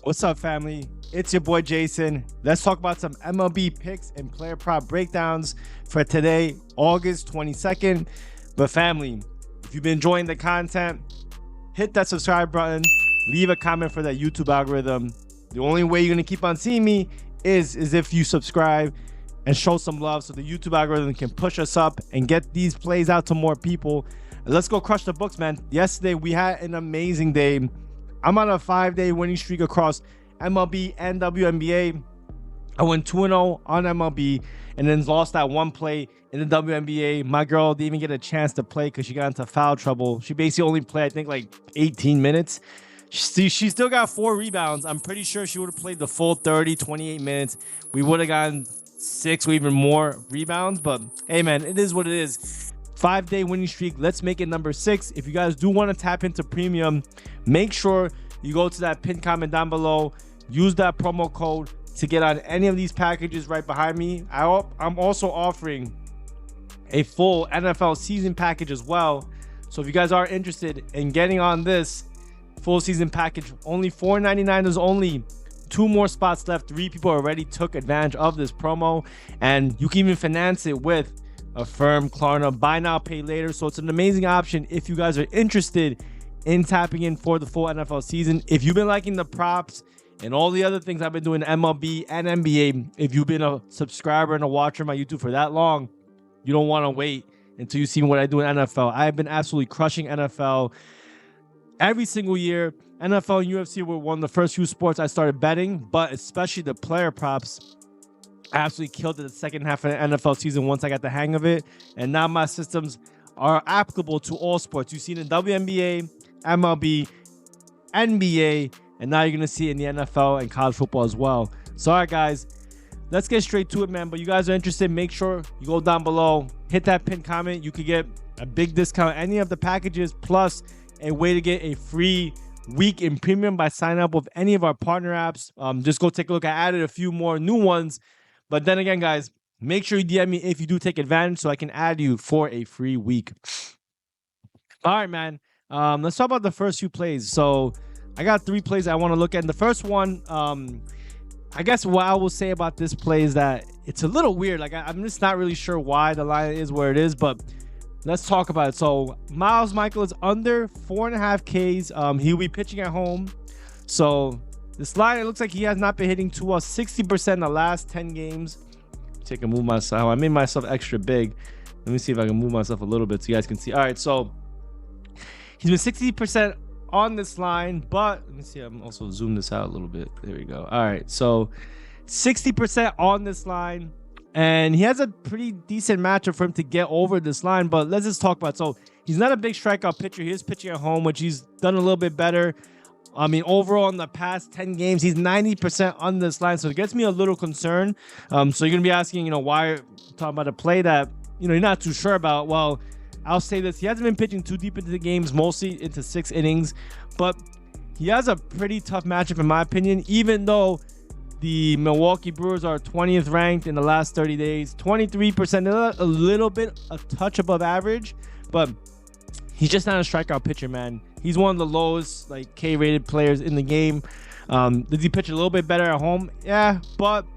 What's up, family? It's your boy Jason. Let's talk about some MLB picks and player prop breakdowns for today, August 22nd. But family, if you've been enjoying the content, hit that subscribe button, leave a comment for that YouTube algorithm. The only way you're gonna keep on seeing me is if you subscribe and show some love so the YouTube algorithm can push us up and get these plays out to more people. Let's go crush the books, man. Yesterday we had an amazing day. I'm on a 5-day winning streak across MLB and WNBA. I went 2-0 on MLB and then lost that one play in the WNBA. My girl didn't even get a chance to play because she got into foul trouble. She basically only played, I think, like 18 minutes. She still got 4 rebounds. I'm pretty sure she would have played the full 30, 28 minutes. We would have gotten 6 or even more rebounds. But hey, man, it is what it is. 5-day winning streak. Let's make it number 6. If you guys do want to tap into premium, make sure you go to that pinned comment down below. Use that promo code to get on any of these packages right behind me. I'm also offering a full NFL season package as well. So if you guys are interested in getting on this full season package, only $4.99. There's only 2 more spots left. 3 people already took advantage of this promo, and you can even finance it with Affirm, Klarna, buy now, pay later. So it's an amazing option if you guys are interested in tapping in for the full NFL season. If you've been liking the props and all the other things I've been doing MLB and NBA, if you've been a subscriber and a watcher on my YouTube for that long, you don't want to wait until you see what I do in NFL. I have been absolutely crushing NFL every single year. NFL and UFC were one of the first few sports I started betting, but especially the player props. I absolutely killed it the second half of the NFL season once I got the hang of it. And now my systems are applicable to all sports. You've seen it in WNBA, MLB, NBA, and now you're going to see it in the NFL and college football as well. So, all right, guys, let's get straight to it, man. But you guys are interested, make sure you go down below, hit that pinned comment. You could get a big discount, any of the packages, plus a way to get a free week in premium by signing up with any of our partner apps. Just go take a look. I added a few more new ones. But then again, guys, make sure you DM me if you do take advantage so I can add you for a free week. All right, man. Let's talk about the first few plays. So I got 3 plays I want to look at. And the first one, I guess what I will say about this play is that it's a little weird. Like, I'm just not really sure why the line is where it is, but let's talk about it. So Miles Michael is under 4.5 Ks. He'll be pitching at home. So this line, it looks like he has not been hitting too well. 60% in the last 10 games. Take a move myself. I made myself extra big. Let me see if I can move myself a little bit so you guys can see. All right, so he's been 60% on this line, but let me see. I'm also zoom this out a little bit. There we go. All right, so 60% on this line, and he has a pretty decent matchup for him to get over this line. But let's just talk about it. So he's not a big strikeout pitcher. He is pitching at home, which he's done a little bit better. I mean, overall in the past 10 games, he's 90% on this line. So it gets me a little concerned. So you're going to be asking, why you're talking about a play that, you're not too sure about. Well, I'll say this. He hasn't been pitching too deep into the games, mostly into 6 innings. But he has a pretty tough matchup, in my opinion, even though the Milwaukee Brewers are 20th ranked in the last 30 days. 23%, a little bit, a touch above average. But he's just not a strikeout pitcher, man. He's one of the lowest K-rated players in the game. Does he pitch a little bit better at home? Yeah, but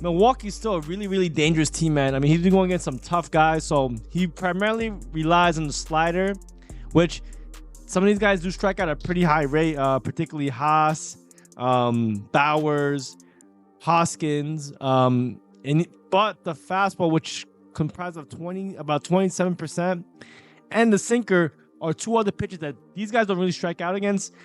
Milwaukee's still a really, really dangerous team, man. I mean, he's been going against some tough guys, so he primarily relies on the slider, which some of these guys do strike out at a pretty high rate, particularly Haas, Bowers, Hoskins, but the fastball, which comprised of about 27%, and the sinker are 2 other pitches that these guys don't really strike out against.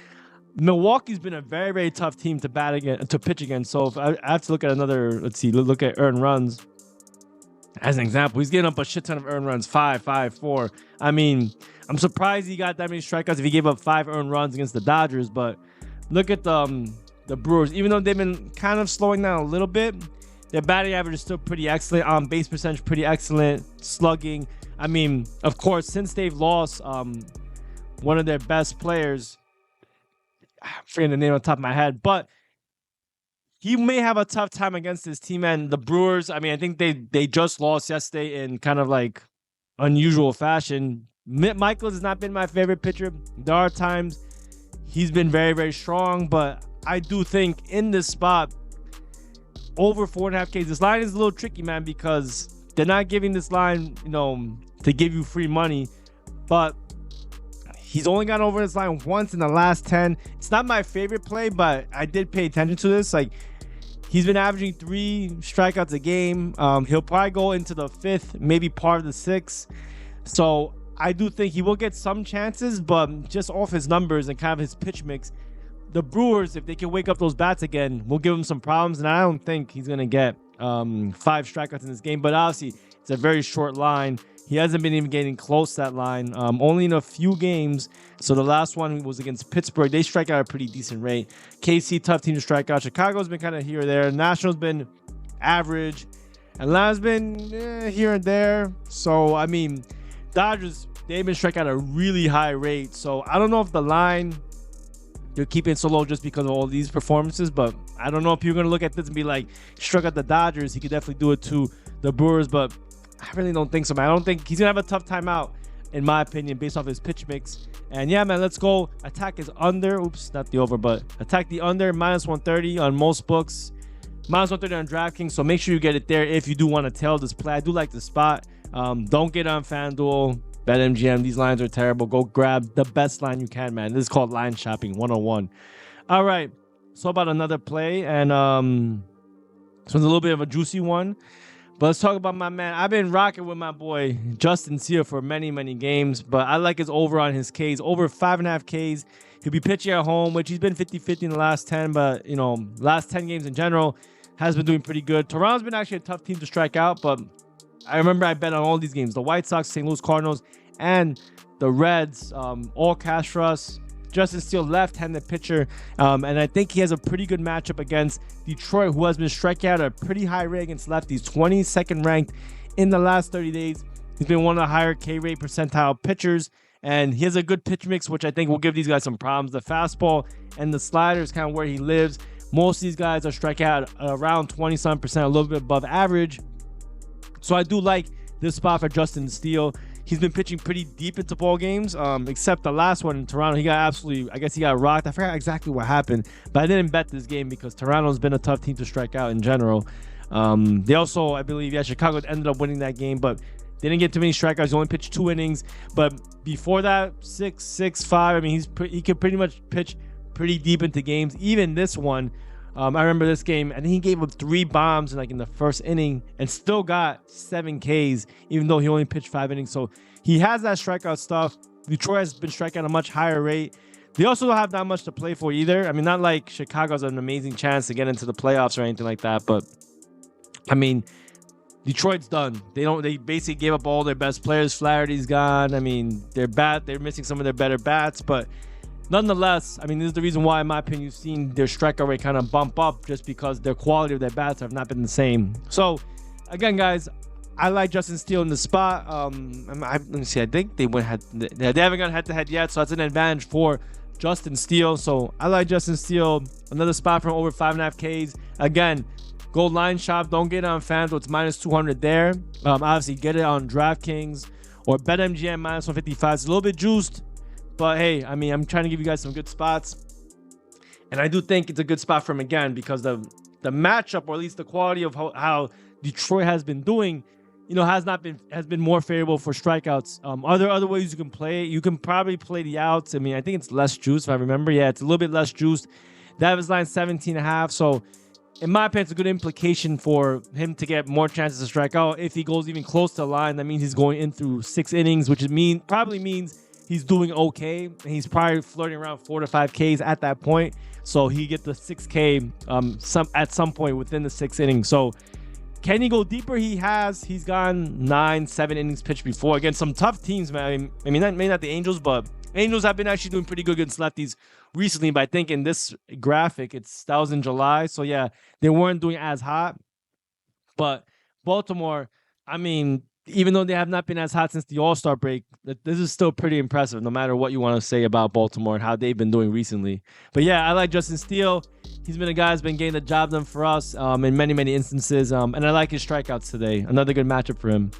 Milwaukee's been a very, very tough team to pitch against. So if I have to look at another, look at earned runs as an example. He's getting up a shit ton of earned runs, 5, 5, 4. I mean, I'm surprised he got that many strikeouts if he gave up 5 earned runs against the Dodgers. But look at the Brewers. Even though they've been kind of slowing down a little bit, their batting average is still pretty excellent. On-base percentage, pretty excellent. Slugging. I mean, of course, since they've lost one of their best players, I'm forgetting the name on top of my head, but he may have a tough time against this team. And the Brewers, I mean, I think they just lost yesterday in kind of unusual fashion. Michaels has not been my favorite pitcher. There are times he's been very, very strong, but I do think in this spot, over 4.5K, this line is a little tricky, man, because they're not giving this line, to give you free money. But he's only gone over this line once in the last 10. It's not my favorite play, but I did pay attention to this. Like, he's been averaging 3 strikeouts a game. He'll probably go into the 5th, maybe part of the 6th. So I do think he will get some chances, but just off his numbers and kind of his pitch mix, the Brewers, if they can wake up those bats again, will give him some problems. And I don't think he's going to get 5 strikeouts in this game. But obviously, it's a very short line. He hasn't been even getting close to that line, only in a few games. So the last one was against Pittsburgh. They strike out a pretty decent rate. KC, tough team to strike out. Chicago's been kind of here or there. National's been average. Atlanta's been here and there. So, I mean, Dodgers, they've been striking out a really high rate. So I don't know if the line, they're keeping it so low just because of all these performances. But I don't know if you're going to look at this and be like, struck out the Dodgers. He could definitely do it to the Brewers. But I really don't think so, man. I don't think he's going to have a tough time out, in my opinion, based off his pitch mix. And yeah, man, let's go. Attack is under. Oops, not the over, but attack the under. -130 on most books. -130 on DraftKings. So make sure you get it there if you do want to tail this play. I do like the spot. Don't get on FanDuel, BetMGM. These lines are terrible. Go grab the best line you can, man. This is called line shopping 101. All right. So about another play. And this one's a little bit of a juicy one. But let's talk about my man. I've been rocking with my boy Justin Steele for many, many games. But I like his over on his Ks. Over 5.5 Ks. He'll be pitching at home, which he's been 50-50 in the last 10. But, last 10 games in general has been doing pretty good. Toronto's been actually a tough team to strike out. But I remember I bet on all these games. The White Sox, St. Louis Cardinals, and the Reds. All cash for us. Justin Steele, left-handed pitcher, and I think he has a pretty good matchup against Detroit, who has been striking out at a pretty high rate against lefties, 22nd ranked in the last 30 days. He's been one of the higher K rate percentile pitchers, and he has a good pitch mix, which I think will give these guys some problems. The fastball and the slider is kind of where he lives. Most of these guys are striking out around 20-some%, a little bit above average. So I do like this spot for Justin Steele. He's been pitching pretty deep into ball games, except the last one in Toronto. He got he got rocked. I forgot exactly what happened, but I didn't bet this game because Toronto's been a tough team to strike out in general. They also, I believe, Chicago ended up winning that game, but they didn't get too many strikeouts. He only pitched 2 innings, but before that, 6, 5. I mean, he could pretty much pitch pretty deep into games. Even this one, I remember this game, and he gave up 3 bombs in the first inning and still got 7 Ks, even though he only pitched 5 innings. So he has that strikeout stuff. Detroit has been striking at a much higher rate. They also don't have that much to play for either. I mean, not like Chicago's an amazing chance to get into the playoffs or anything like that, but I mean, Detroit's done. They basically gave up all their best players. Flaherty's gone. I mean, they're missing some of their better bats, but nonetheless, I mean, this is the reason why, in my opinion, you've seen their strikeout rate kind of bump up, just because their quality of their bats have not been the same. So, again, guys, I like Justin Steele in the spot. Let me see. I think they haven't gone head-to-head yet, so that's an advantage for Justin Steele. So I like Justin Steele. Another spot from over 5.5 Ks. Again, go line shop. Don't get it on FanDuel. It's -200 there. Obviously, get it on DraftKings or BetMGM -155. It's a little bit juiced. But hey, I mean, I'm trying to give you guys some good spots. And I do think it's a good spot for him again because the matchup, or at least the quality of how Detroit has been doing, has been more favorable for strikeouts. Other ways you can play it. You can probably play the outs. I mean, I think it's less juiced if I remember. Yeah, it's a little bit less juiced. Davis line 17.5. So in my opinion, it's a good implication for him to get more chances to strike out. If he goes even close to the line, that means he's going in through 6 innings, which probably means he's doing okay. And he's probably flirting around 4 to 5 Ks at that point. So he get the 6K at some point within the 6 innings. So can he go deeper? He's gone 9, 7 innings pitched before against some tough teams, man. I mean, maybe not the Angels, but Angels have been actually doing pretty good against lefties recently. But I think in this graphic, that was in July. So yeah, they weren't doing as hot. But Baltimore, I mean, even though they have not been as hot since the All-Star break, this is still pretty impressive, no matter what you want to say about Baltimore and how they've been doing recently. But yeah, I like Justin Steele. He's been a guy who's been getting the job done for us in many, many instances. And I like his strikeouts today. Another good matchup for him.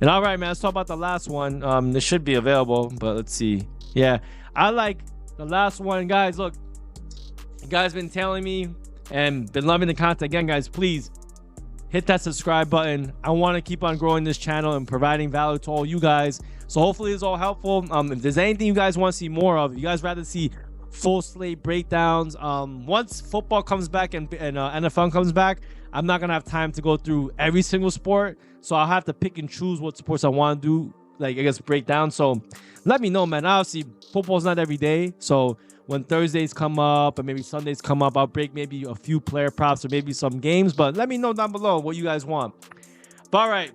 And all right, man, let's talk about the last one. This should be available, but let's see. Yeah, I like the last one. Guys, look, guys been telling me and been loving the content, again, guys, please hit that subscribe button. I want to keep on growing this channel and providing value to all you guys. So hopefully it's all helpful. If there's anything you guys want to see more of, you guys rather see full slate breakdowns. Once football comes back and NFL comes back, I'm not gonna have time to go through every single sport. So I'll have to pick and choose what sports I want to do, like I guess break down. So let me know, man. Obviously, football's not every day. So when Thursdays come up and maybe Sundays come up, I'll break maybe a few player props or maybe some games. But let me know down below what you guys want. But all right,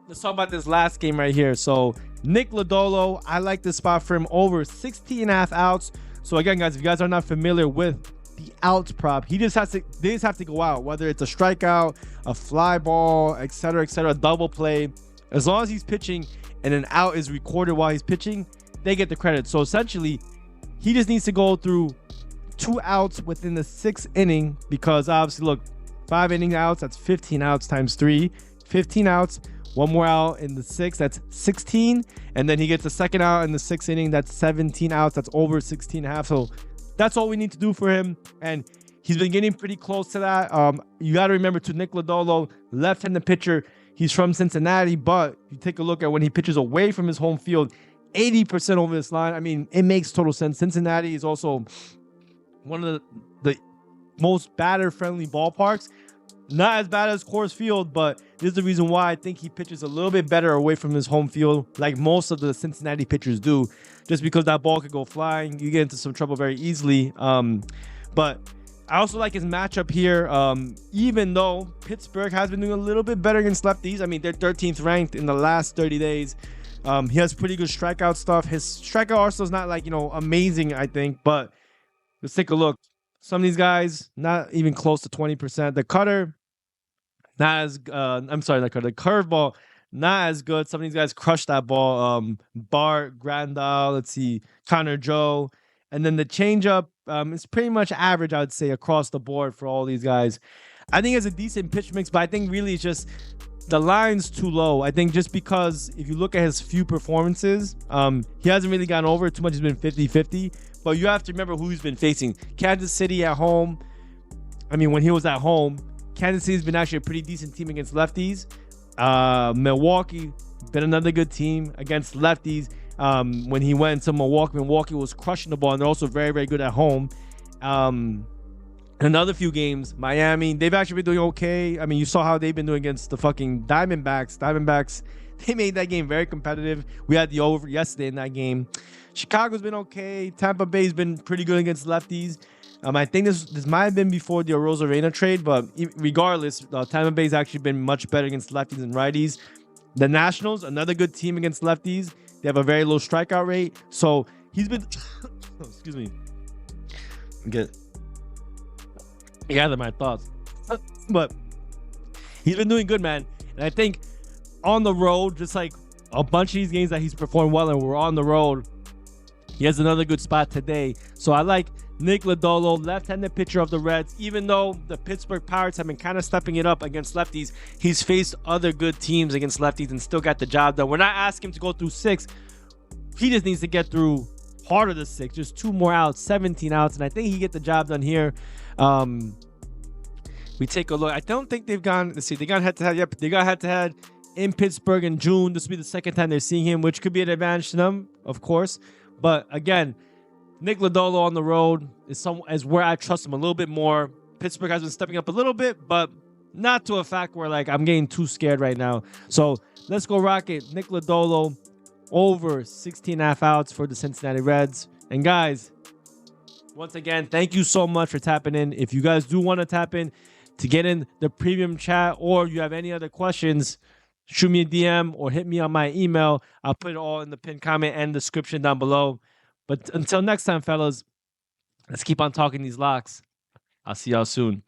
let's talk about this last game right here. So Nick Lodolo, I like this spot for him over 16.5 outs. So again, guys, if you guys are not familiar with the outs prop, they just have to go out, whether it's a strikeout, a fly ball, etc., double play. As long as he's pitching and an out is recorded while he's pitching, they get the credit. So essentially, he just needs to go through 2 outs within the 6th inning, because obviously, look, 5 inning outs, that's 15 outs times 3. 15 outs, 1 more out in the 6th, that's 16. And then he gets a second out in the 6th inning, that's 17 outs, that's over 16.5. So that's all we need to do for him. And he's been getting pretty close to that. You got to remember, to Nick Lodolo, left-handed pitcher, he's from Cincinnati, but you take a look at when he pitches away from his home field, 80% over this line. I mean, it makes total sense. Cincinnati is also one of the most batter-friendly ballparks. Not as bad as Coors Field, but this is the reason why I think he pitches a little bit better away from his home field, like most of the Cincinnati pitchers do, just because that ball could go flying. You get into some trouble very easily. But I also like his matchup here, even though Pittsburgh has been doing a little bit better against lefties. I mean, they're 13th ranked in the last 30 days. He has pretty good strikeout stuff. His strikeout arsenal is not like, amazing, I think, but let's take a look. Some of these guys, not even close to 20%. The cutter, not as, I'm sorry, the cutter, the curveball, not as good. Some of these guys crushed that ball. Bart, Grandal, let's see, Connor Joe. And then the changeup, it's pretty much average, I would say, across the board for all these guys. I think it's a decent pitch mix, but I think really it's just the line's too low. I think just because if you look at his few performances, he hasn't really gotten over it too much. He's been 50-50. But you have to remember who he's been facing. Kansas City at home. I mean, when he was at home, Kansas City's been actually a pretty decent team against lefties. Milwaukee, been another good team against lefties. When he went to Milwaukee was crushing the ball, and they're also very, very good at home. Another few games, Miami, they've actually been doing okay. I mean, you saw how they've been doing against the fucking Diamondbacks. Diamondbacks, they made that game very competitive. We had the over yesterday in that game. Chicago's been okay. Tampa Bay's been pretty good against lefties. I think this might have been before the Arozarena trade, but regardless, Tampa Bay's actually been much better against lefties and righties. The Nationals, another good team against lefties. They have a very low strikeout rate. So he's been, excuse me, gather my thoughts. But he's been doing good, man. And I think on the road, just like a bunch of these games that he's performed well and we're on the road, he has another good spot today. So I like Nick Lodolo, left-handed pitcher of the Reds. Even though the Pittsburgh Pirates have been kind of stepping it up against lefties, he's faced other good teams against lefties and still got the job done. We're not asking him to go through 6. He just needs to get through harder than 6. Just 2 more outs, 17 outs, and I think he get the job done here. We take a look. I don't think they've gone. Let's see. They got head-to-head. Yep, they got head-to-head in Pittsburgh in June. This will be the second time they're seeing him, which could be an advantage to them, of course. But again, Nick Lodolo on the road is where I trust him a little bit more. Pittsburgh has been stepping up a little bit, but not to a fact where like I'm getting too scared right now. So let's go Rocket. Nick Lodolo over 16.5 outs for the Cincinnati Reds. And guys, once again, thank you so much for tapping in. If you guys do want to tap in to get in the premium chat, or you have any other questions, shoot me a DM or hit me on my email. I'll put it all in the pinned comment and description down below. But until next time, fellas, let's keep on talking these locks. I'll see y'all soon.